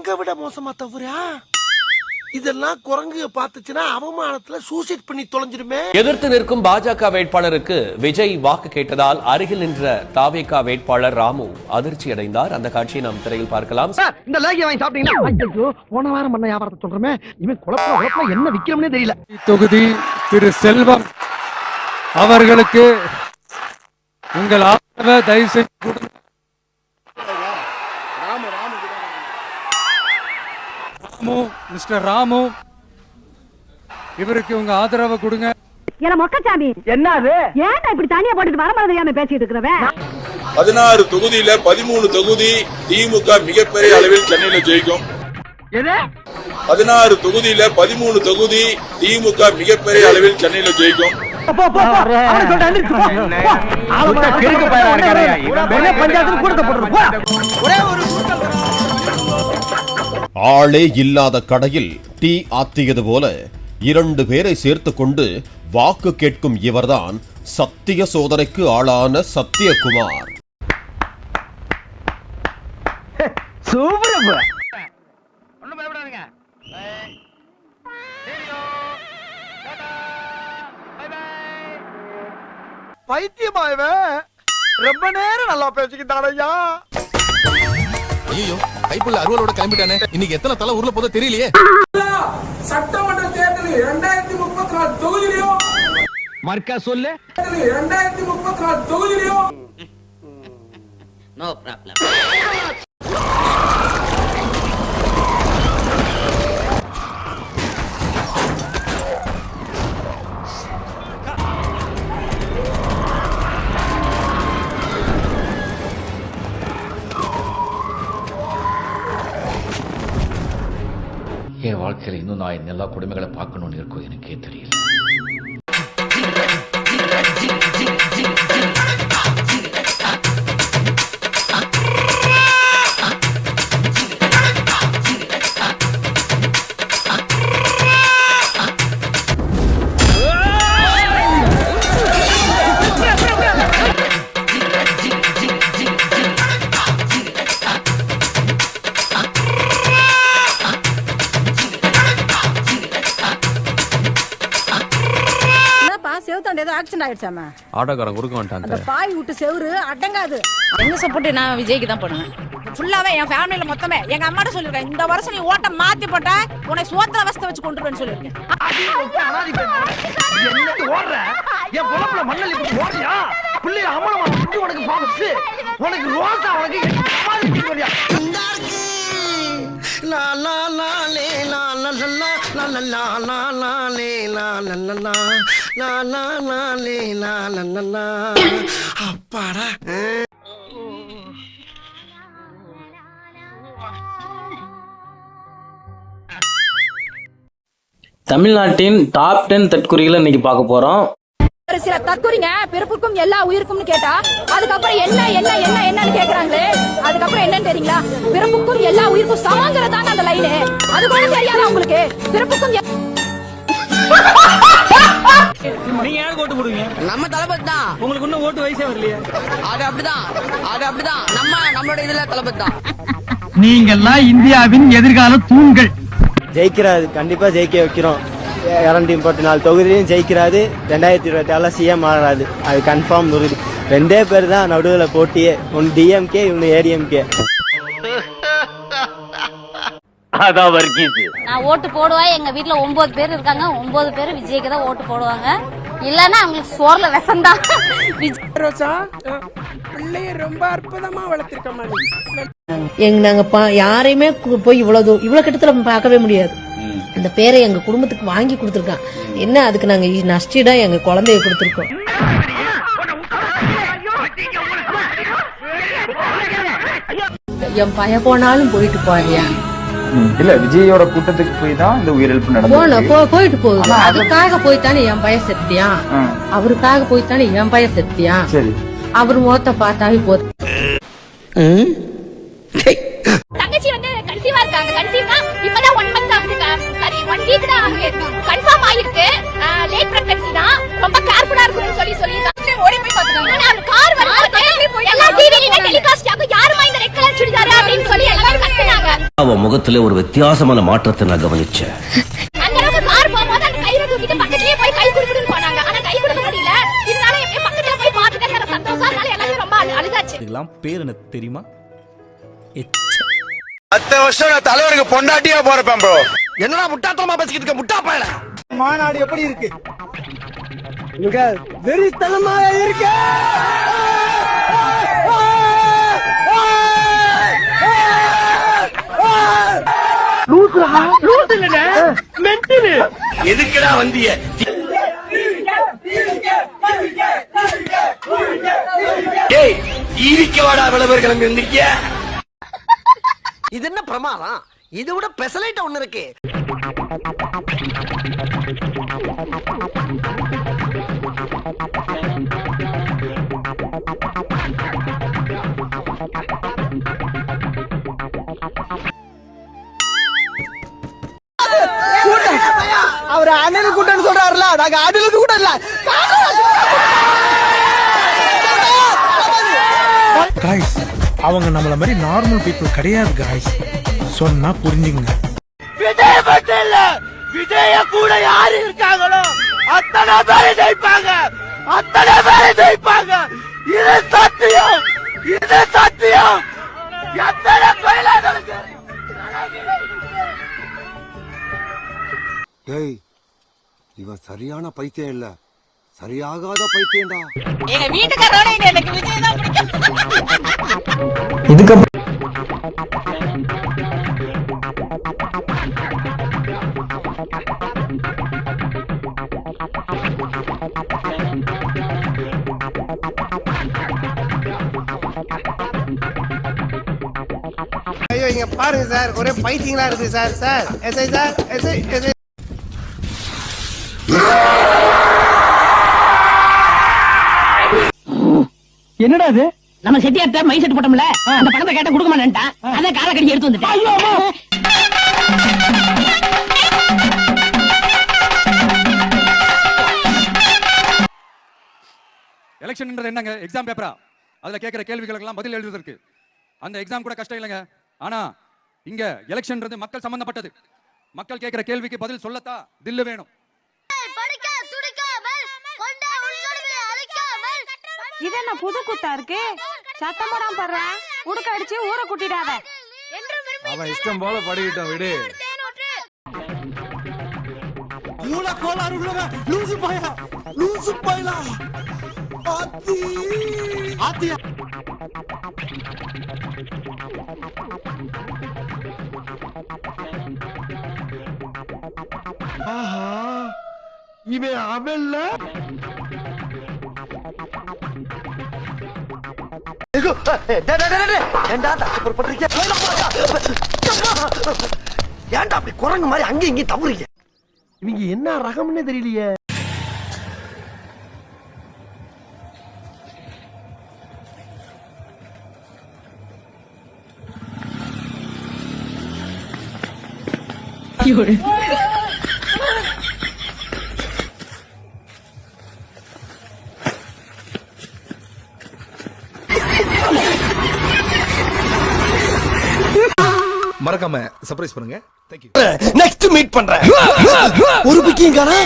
குரங்க விட மோசமா தவறா? இதெல்லாம் குரங்கு பார்த்துச்சுன்னா அவமானத்துல சூசைட் பண்ணி தொலைஞ்சிருமே. எதிர்த்து நிற்கும் பாஜக வேட்பாளருக்கு விஜய் வாக்கு கேட்டதால் அருகில் நின்ற தாவேகா வேட்பாளர் ராமு அதிர்ச்சி அடைந்தார். அந்த காட்சியை நாம் திரையில் பார்க்கலாம். இந்த லேகிய வாங்கி சாப்பிட்டீங்களா? போன வாரம் பண்ண வியாபாரத்தை சொல்றமே, இவன் குழப்பம் என்ன விக்கிறோம்னே தெரியல. தொகுதி திரு செல்வம் அவர்களுக்கு உங்கள் ஆதரவை தயவு செய்து கொடுங்க. மிஸ்டர் ராமு, இவருக்கு உங்க ஆதரவை கொடுங்க. என்ன மொக்கச்சாமி, என்னது ஏன்டா இப்படி தனியா போட்டுட்டு வர மாதிரியாம பேசிட்டு இருக்கிறவன்? 16 தொகுதியில 13 தொகுதி திமுக மிகப்பெரிய அளவில் சென்னையில ஜெயிக்கும். 16 தொகுதியில 13 தொகுதி திமுக மிகப்பெரிய அளவில் சென்னையில ஜெயிக்கும். ஆளே இல்லாத கடையில் டீ ஆத்தியது போல 2 பேரை சேர்த்து கொண்டு வாக்கு கேட்கும் இவர்தான் சத்திய சோதனைக்கு ஆளான சத்தியகுமார். பைத்தியமாயவே ரொம்ப நேரம் நல்லா பேசிக்கிட்டாரையா. ஐயோ, கைப்புள்ள அருவலோட கிளம்பிட்டானே. இன்னைக்கு எத்தனை தலை ஊர்ல போதோ தெரியலையே. சட்டமன்ற தேர்தல் 2034 தொகுதியிலோ மர்க்கா சொல்லு. 2034 தொகுதியிலோ நோ ப்ராப்ளம். என் வாழ்க்கையில் இன்னும் நான் எல்லா குடும்பங்களை பார்க்கணும்னு இருக்கோ எனக்கே தெரியல. ஆட்டோக்காரன் கொடுக்க மாட்டாங்க. பாய் விட்டு செவுரு அடங்காது. எங்க சப்போர்ட் நான் விஜய்க்கு தான் பண்ணுவேன். ஃபுல்லாவே என் ஃபேமிலில மொத்தமே எங்க அம்மாட்ட சொல்லிருக்கேன், இந்த வருஷம் நீ ஓட்ட மாத்தி போட்ட உன்னை சோத்திர அவஸ்தை வச்சு கொண்டுருவேன்னு சொல்லிருக்கேன். என் பொழப்புல மண்ணல் இப்படி ஓடியா பிள்ளைய அமலமா உனக்கு பாவச்சு உனக்கு ரோசா உனக்கு அப்பாடா. தமிழ்நாட்டின் டாப் 10 தற்குறிகளை இன்னைக்கு பார்க்க போறோம். ஒரு சில தற்குறிங்க பிறப்புக்கும் எல்லா உயிருக்கும்னு கேட்டா அதுக்கப்புறம் என்ன என்ன என்ன என்னன்னு கேக்குறாங்களே, அதுக்கப்புறம் என்னன்னு தெரியுங்களா? பிறப்புக்கும் எல்லா உயிருக்கும் சமங்கிறதாங்க அந்த லைனு. அது கூட தெரியாதா உங்களுக்கு? பிறப்புக்கும் நீங்க யாருக்கு ஓட்டு போடுவீங்க? நம்ம தளபதி தான். உங்களுக்கு இன்னும் ஓட்டு வயசே வரலையே. அது அப்படிதான் நம்மளோட இதுல தளபதி தான். நீங்கெல்லாம் இந்தியாவின் எதிர்கால தூண்கள். ஜெயிக்கிறாரு, கண்டிப்பா ஜெயிக்க வைக்கிறோம். 234 தொகுதியிலையும் ஜெயிக்கிறாரு. 2024 சிஎம் ஆகிறாரு, அது கன்ஃபார்ம். 2 பேர் தான் நடுவில் போட்டியே, ஒன்னு டிஎம்கே இன்னும் ஏடிஎம்கே. நான் ஓட்டு போடுவேன். எங்க வீட்டுல 9 பேர் இருக்காங்க. 9 பேர் விஜய்க்கு தான் ஓட்டு போடுவாங்க. இல்லன்னா அவங்களுக்கு சோர்ல விஷம்தான். பிள்ளைய ரொம்ப அற்புதமா வளர்த்திருக்கோம். நாங்க யாரையுமே போய் இவ்வளவு கிட்டத்துல பார்க்கவே முடியாது. அந்த பேரை எங்க குடும்பத்துக்கு வாங்கி கொடுத்துருக்கான். என்ன அதுக்கு நாங்க நஷ்டீடா எங்க குழந்தைய கொடுத்துருக்கோம். என் பையன் போனாலும் போயிட்டு போறியா? இல்ல, விஜயோட கூட்டத்துக்கு போய் தான் இந்த உயிரிழப்பு நடந்தது. போயிட்டு போகுது. அதுக்காக போய்த்தானே என் பையன் செத்தியான். அவருக்காக போய்த்தானே என் பையன் செத்தியான். சரி, அவர் முகத்தை பார்த்தாவே போதும். தங்கச்சி வந்து கன்சீவா இருக்காங்க. கன்சீவ்னா இப்பதான் 1 month ஆகுது. சரி 1 week தான் ஆகுது. கன்ஃபார்ம் ஆயிருக்கு. லேட் பிரெக்னன்சி தான். ரொம்ப கேர்ஃபுல்லா இருக்கணும்னு சொல்லி ஓடி போய் பாத்துட்டாங்க. நான் கார் வந்து எல்லா டிவிலயும் டெலிகாஸ்ட் ஆகும். யாருமா இந்த ரெட் கலர் சுடிதார் அப்படினு சொல்லி எல்லாரும் கத்துனாங்க. அவ முகத்துல முகத்துல ஒரு வித்தியாசமான மாற்றத்தை நான் கவனிச்சேன். இதெல்லாம் பேர் எனக்கு தெரியுமா? அடுத்த வருஷம் நான் தலைவருக்கு பொண்டாட்டியா போறப்பேன் ப்ரோ. என்னடா முட்டாத்தனமா பேசிக்கிட்டு இருக்க முட்டா பயல. மாநாடு எப்படி இருக்கு? வெறித்தனமாக இருக்கு. எதுக்குடா வந்திய? டேய் ஈவிக்க வாடா இவ்வளவு கிளம்பி வந்திருக்கிய. இது என்ன பிரமாதம்? இதை விட பெசலைட் ஒண்ணு இருக்கு. அவர் அண்ணனு கூட்டம் சொல்றாருல, நாங்க அண்ணனுக்கு கூட இல்ல. காய்ஸ், அவங்க நம்மள மாதிரி நார்மல் பீப்புள் கிடையாது காய்ஸ். சொன்னா புரிஞ்சுங்க. விஜய் மட்டும் இல்ல, விஜய கூட யாரு இருக்காங்களோ அத்தனை பேரை ஜெயிப்பாங்க, அத்தனை பேரை ஜெயிப்பாங்க. இது சத்தியம், இது சத்தியம். எத்தனை கோயிலாங்களுக்கு டேய், இவன் சரியான பைத்தியம் இல்ல, சரியாகாத பைத்தியம்டா. எங்க வீட்டுக்காரோட எனக்கு விஜய் தான் பிடிக்கும். இதுக்கு ஐயோ இங்க பாருங்க சார், ஒரே பைத்தியங்களா இருக்கு sir. Sir SI sir, SI SI. என்னடா இது? நம்ம செட்டியார்ட்ட மை செட் போட்டோம்ல, அந்த பணத்தை கேட்ட கொடுக்க மாட்டேன்ட்டான். அத கார கடி எடுத்து வந்துட்டேன். எலெக்ஷன்ன்றது என்னங்க? எக்ஸாம் பேப்பரா? அதுல கேட்கிற கேள்விகளுக்கெல்லாம் பதில் எழுதுறதுக்கு அந்த எக்ஸாம் கூட கஷ்டம் இல்லைங்க. ஆனா இங்க எலெக்ஷன்ன்றது மக்கள் சம்பந்தப்பட்டது. மக்கள் கேட்கிற கேள்விக்கு பதில் சொல்லத்தான் தில்லு வேணும். இது என்ன புது குத்தா இருக்கு? சத்தம் போடாம பாடுற, உடுக்க அடிச்சு ஊரை கூட்டிடாத. அவன் இஷ்டம் போல படிக்கிட்டோம், விடு. மூல கோளாறு உள்ளவ லூசு பாயா, லூசு பாயலா. ஆத்தி ஆத்தி. ஆஹா, இவன் அவன்ல. ஏன்டா அப்படி குரங்கு மாதிரி அங்க இங்க தவறீங்க? இவங்க என்ன ரகம்னே தெரியலையே. மறக்காம சர்ப்ரைஸ் பண்ணுங்க. தேங்க்யூ. நெக்ஸ்ட் மீட் பண்றேன். ஒரு பிக்கிங் காணா.